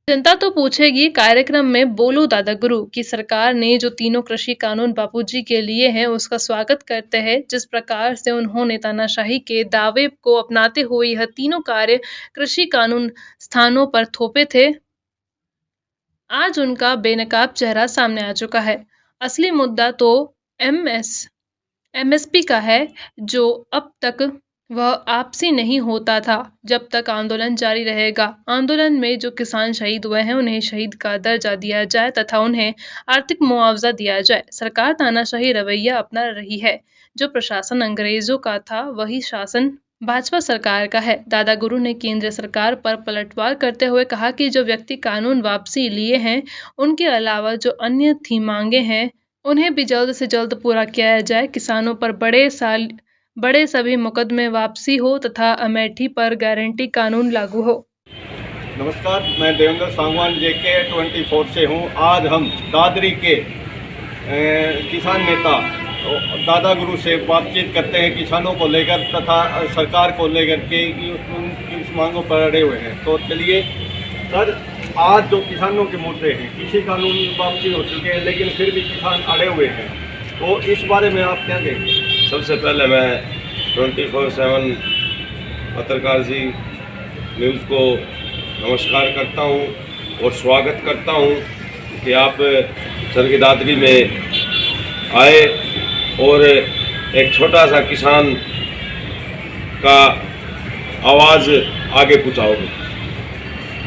जनता तो पूछेगी कार्यक्रम में बोलो दादा गुरु की सरकार ने जो तीनों कृषि कानून बापूजी के लिए हैं उसका स्वागत करते हैं। जिस प्रकार से उन्होंने तानाशाही के दावे को अपनाते हुए यह तीनों कार्य कृषि कानून स्थानों पर थोपे थे, आज उनका बेनकाब चेहरा सामने आ चुका है। असली मुद्दा तो एमएस एमएसपी का है, जो अब तक वह आपसी नहीं होता था। जब तक आंदोलन जारी रहेगा, आंदोलन में जो किसान शहीद हुए हैं उन्हें शहीद का दर्जा दिया जाए तथा उन्हें आर्थिक मुआवजा दिया जाए। सरकार तानाशाही रवैया अपना रही है। जो प्रशासन अंग्रेजों का था वही शासन भाजपा सरकार का है। दादा गुरु ने केंद्र सरकार पर पलटवार करते हुए कहा कि जो व्यक्ति कानून वापसी लिए हैं, उनके अलावा जो अन्य थी मांगे हैं, उन्हें भी जल्द से जल्द पूरा किया जाए। किसानों पर बड़े सभी मुकदमे वापसी हो तथा अमेठी पर गारंटी कानून लागू हो। नमस्कार, मैं देवेंद्र सांगवान JK 24 से हूँ। आज हम दादरी के किसान नेता दादा गुरु से बातचीत करते हैं किसानों को लेकर तथा सरकार को लेकर के उनकी इस मांगों पर अड़े हुए हैं। तो चलिए सर, आज जो किसानों के मुद्दे हैं, कृषि कानून वापसी हो चुके हैं लेकिन फिर भी किसान अड़े हुए हैं, तो इस बारे में आप क्या कहेंगे? सबसे पहले मैं 24/7 पत्रकार जी न्यूज़ को नमस्कार करता हूं और स्वागत करता हूं कि आप सरगी दादरी में आए और एक छोटा सा किसान का आवाज़ आगे पहुंचाओगे।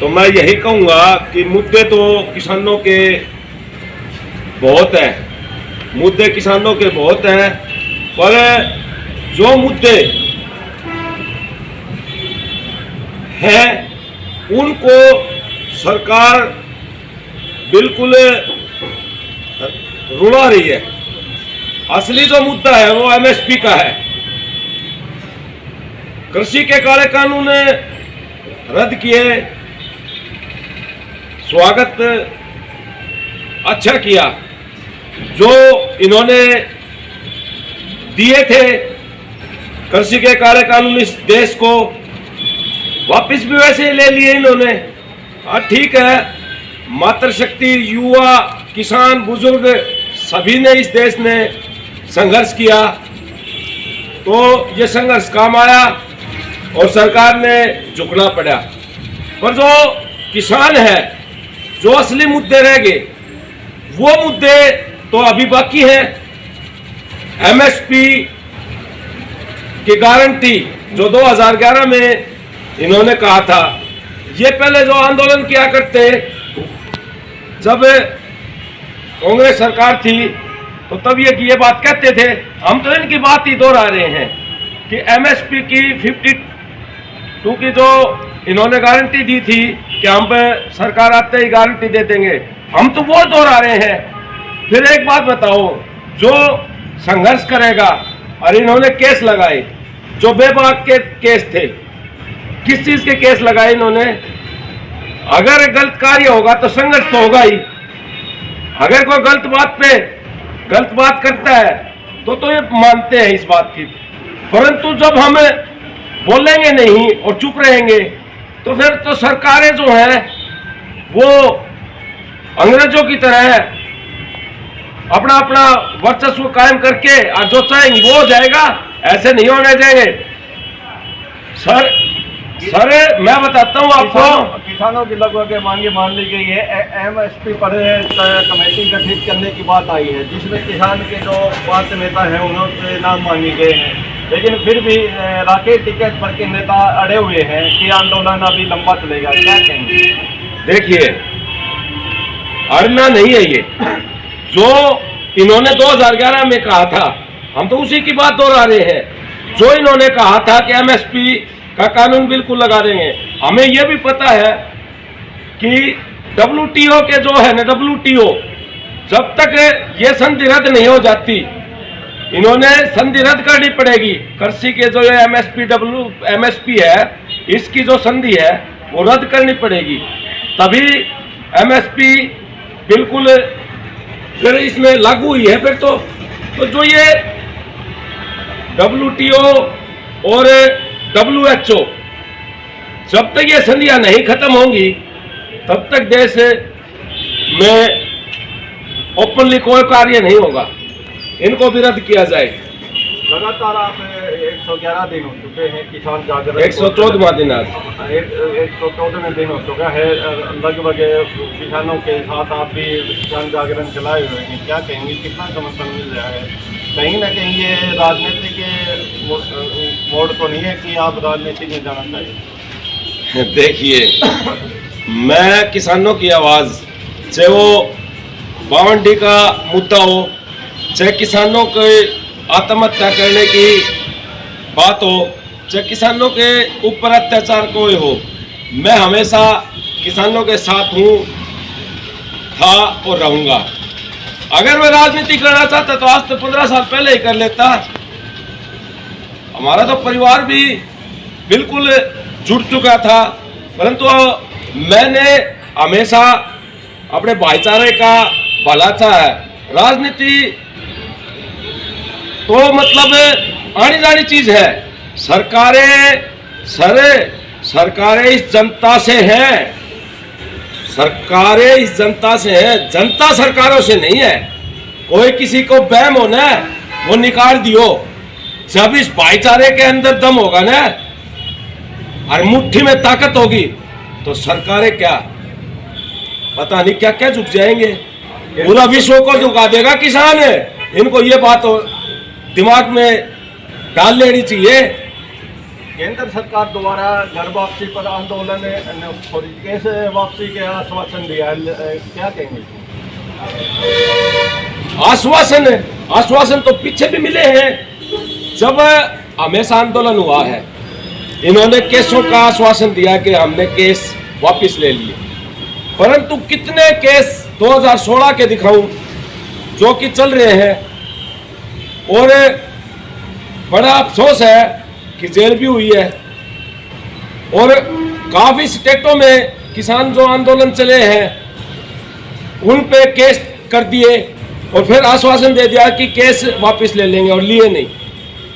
तो मैं यही कहूँगा कि मुद्दे तो किसानों के बहुत हैं, मुद्दे किसानों के बहुत हैं, पर जो मुद्दे हैं उनको सरकार बिल्कुल रुला रही है। असली जो मुद्दा है वो MSP का है। कृषि के काले कानून रद्द किए, स्वागत अच्छा किया। जो इन्होंने दिए थे कृषि के काले कानून इस देश को, वापस भी वैसे ही ले लिए इन्होंने। हाँ ठीक है, मातृशक्ति, युवा, किसान, बुजुर्ग सभी ने इस देश ने संघर्ष किया, तो ये संघर्ष काम आया और सरकार ने झुकना पड़ा। पर जो किसान है, जो असली मुद्दे रह गए, वो मुद्दे तो अभी बाकी हैं। MSP की गारंटी जो 2011 में इन्होंने कहा था, ये पहले जो आंदोलन किया करते, जब कांग्रेस सरकार थी तो तब ये बात कहते थे। हम तो इनकी बात ही दोहरा रहे हैं कि MSP की 52 की जो इन्होंने गारंटी दी थी कि हम सरकार आते ही गारंटी दे देंगे, हम तो वो दोहरा रहे हैं। फिर एक बात बताओ, जो संघर्ष करेगा, और इन्होंने केस लगाए जो बेबाक के केस थे, किस चीज के केस लगाए इन्होंने? अगर गलत कार्य होगा तो संघर्ष तो होगा ही। अगर कोई गलत बात करता है तो ये मानते हैं इस बात की, परंतु जब हम बोलेंगे नहीं और चुप रहेंगे तो फिर तो सरकारें जो हैं वो अंग्रेजों की तरह अपना वर्चस्व कायम करके और जो चाहेंगे वो हो जाएगा। ऐसे नहीं होने देंगे सर। मैं बताता हूँ आपको, किसानों की लगभग मांगे मान ली गई है। MSP पर कमेटी गठित करने की बात आई है, जिसमें किसान के जो पार्टी नेता हैं उन्होंने नाम मांगे गए हैं, लेकिन फिर भी राकेश टिकट पर के नेता अड़े हुए हैं कि आंदोलन अभी लंबा चलेगा। क्या कहेंगे? देखिए, अड़ना नहीं है ये। जो इन्होंने 2011 में कहा था, हम तो उसी की बात दोहरा रहे हैं। जो इन्होंने कहा था कि MSP का कानून बिल्कुल लगा देंगे, हमें यह भी पता है कि WTO के जो है ना, WTO जब तक ये संधि रद्द नहीं हो जाती, इन्होंने संधि रद्द करनी पड़ेगी। कृषि के जो ये MSP है, इसकी जो संधि है वो रद्द करनी पड़ेगी, तभी MSP बिल्कुल फिर इसमें लागू हुई है। फिर तो जो ये WTO और WHO जब तक ये संधियां नहीं खत्म होंगी तब तक देश में ओपनली कोई कार्य नहीं होगा। इनको भी रद्द किया जाए। लगातार आप 111 दिन हो चुके हैं किसान जागरण, 114वां दिन आज, 114वें दिन हो चुका है लगभग। किसानों के साथ आप भी किसान जागरण चलाए हुए हैं, क्या कहेंगे, कितना समर्थन मिल रहा है? कहीं ना कहीं ये राजनीति के मोड़ तो नहीं है कि आप राजनीति में जाना चाहिए? देखिए, मैं किसानों की आवाज़, चाहे वो बावंडी का मुद्दा हो, चाहे किसानों के आत्महत्या करने की बात हो, चाहे किसानों के ऊपर अत्याचार कोई हो, मैं हमेशा किसानों के साथ हूँ, था और रहूँगा। अगर मैं राजनीति करना चाहता तो आज तो 15 साल पहले ही कर लेता। हमारा तो परिवार भी बिल्कुल जुट चुका था, परंतु मैंने हमेशा अपने भाईचारे का भला चाहा है। राजनीति तो मतलब आनी जानी चीज है। सरकारें इस जनता से हैं, सरकारें इस जनता से हैं, जनता सरकारों से नहीं है। कोई किसी को बहम हो ना, वो निकाल दियो। जब इस भाईचारे के अंदर दम होगा ना और मुट्ठी में ताकत होगी तो सरकारें क्या पता नहीं क्या क्या झुक जाएंगे। पूरा विश्व को झुका देगा किसान। इनको ये बात दिमाग में डाल लेनी चाहिए। केंद्र सरकार द्वारा घर वापसी पर आंदोलन कैसे वापसी के आश्वासन दिया है, क्या कहेंगे? आश्वासन तो पीछे भी मिले हैं। जब हमेशा आंदोलन हुआ है, इन्होंने केसों का आश्वासन दिया कि हमने केस वापस ले लिए, परंतु कितने केस 2016 के दिखाऊं जो कि चल रहे हैं। और बड़ा अफसोस है कि जेल भी हुई है। और काफी स्टेटों में किसान जो आंदोलन चले हैं उन पे केस कर दिए और फिर आश्वासन दे दिया कि केस वापस ले लेंगे, और लिए नहीं।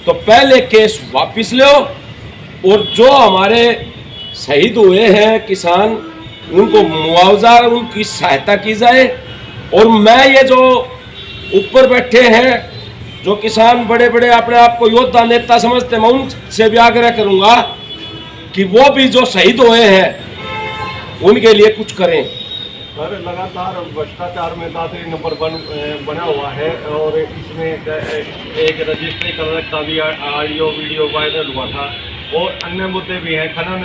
तो पहले केस वापस लो और जो हमारे शहीद हुए हैं किसान, उनको मुआवजा, उनकी सहायता की जाए। और मैं ये जो ऊपर बैठे हैं, जो किसान बड़े बड़े अपने आप को योद्धा नेता समझते हैं, मैं उनसे भी आग्रह करूंगा कि वो भी जो शहीद हुए हैं उनके लिए कुछ करें। सर, लगातार भ्रष्टाचार में दादरी नंबर 1 बना हुआ है और इसमें एक रजिस्ट्री कलर का भी ऑडियो वीडियो वायरल हुआ था और अन्य मुद्दे भी हैं। खनन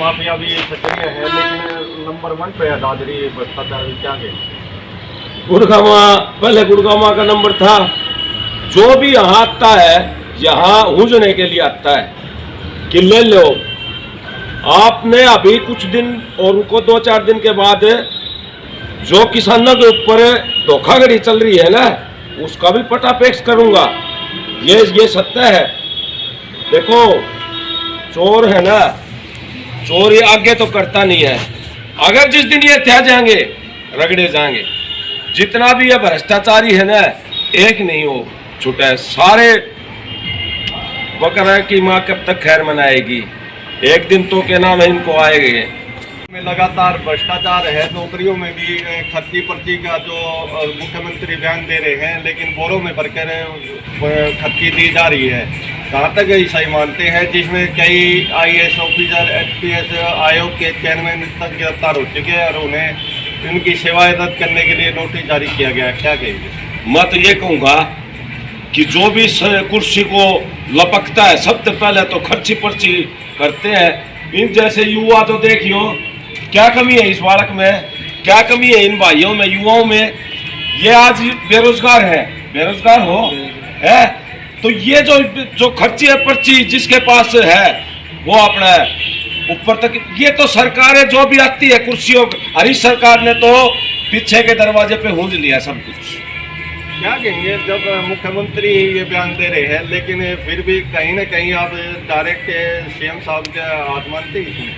माफिया भी सक्रिय है, लेकिन नंबर 1 पे है दादरी भ्रष्टाचार। क्या कहें? गुड़गांवा, पहले गुड़गांवा का नंबर था। जो भी यहाँ आता है, यहाँ हूंजने के लिए आता है कि ले लो। आपने अभी कुछ दिन और उनको 2-4 दिन के बाद जो किसानों के ऊपर धोखाधड़ी चल रही है ना, उसका भी पटापेक्ष करूंगा। ये सत्य है। देखो, चोर है ना, चोर ये आगे तो करता नहीं है। अगर जिस दिन ये तह जाएंगे, रगड़े जाएंगे। जितना भी ये भ्रष्टाचारी है ना, एक नहीं हो छूटा है। सारे बकरा की माँ कब तक खैर मनाएगी, एक दिन तो के नाम है इनको आएंगे। में लगातार भ्रष्टाचार है। नौकरियों में भी खर्ची पर्ची का जो मुख्यमंत्री बयान दे रहे हैं, लेकिन बोरों में भरकर खर्ची दी जा रही है। कहाँ तक ये सही मानते हैं? जिसमें कई IAS ऑफिसर, HPS आयोग के चेयरमैन तक गिरफ्तार हो चुके हैं और उन्हें उनकी सेवाएं रद्द करने के लिए नोटिस जारी किया गया है। क्या कहेंगे? मैं तो ये कहूँगा कि जो भी कुर्सी को लपकता है, सबसे पहले तो खर्ची पर्ची करते हैं। इन जैसे युवा तो देखियो, क्या कमी है इस बालक में, क्या कमी है इन भाइयों में, युवाओं में। ये आज बेरोजगार है, बेरोजगार हो है तो ये जो खर्ची है पर्ची जिसके पास है वो अपना ऊपर तक। ये तो सरकारें जो भी आती है कुर्सियों, हरीश सरकार ने तो पीछे के दरवाजे पे हूंज लिया सब कुछ। क्या कहेंगे जब मुख्यमंत्री ये बयान दे रहे हैं, लेकिन फिर भी कहीं ना कहीं आप डायरेक्ट CM साहब के हाथ मानते ही?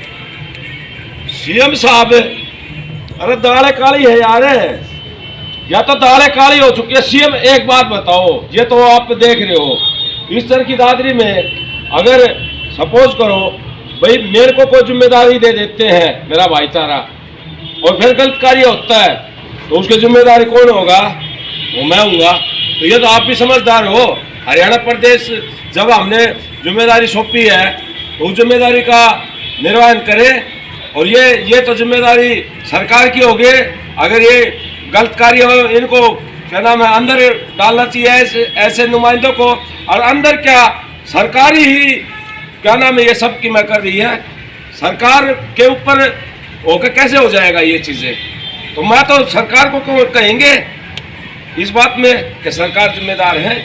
CM साहब, अरे दाढ़े काली है यार, या तो दाढ़े काली हो चुकी है। CM, एक बात बताओ, ये तो आप देख रहे हो इस तरह की दादरी में, अगर सपोज करो भाई मेरे को कोई जिम्मेदारी दे देते हैं, मेरा भाईचारा, और फिर गलत कार्य होता है तो उसकी जिम्मेदारी कौन होगा? वो मैं हूँगा। तो ये तो आप भी समझदार हो। हरियाणा प्रदेश जब हमने जिम्मेदारी सौंपी है तो उस जिम्मेदारी का निर्वहन करें। और ये तो जिम्मेदारी सरकार की होगी। अगर ये गलत कार्य हो, इनको क्या नाम है अंदर डालना चाहिए ऐसे नुमाइंदों को। और अंदर क्या सरकारी ही क्या नाम है ये सब की मैं कर रही है, सरकार के ऊपर होकर कैसे हो जाएगा ये चीज़ें? तो मैं तो सरकार को कहेंगे इस बात में कि सरकार जिम्मेदार है।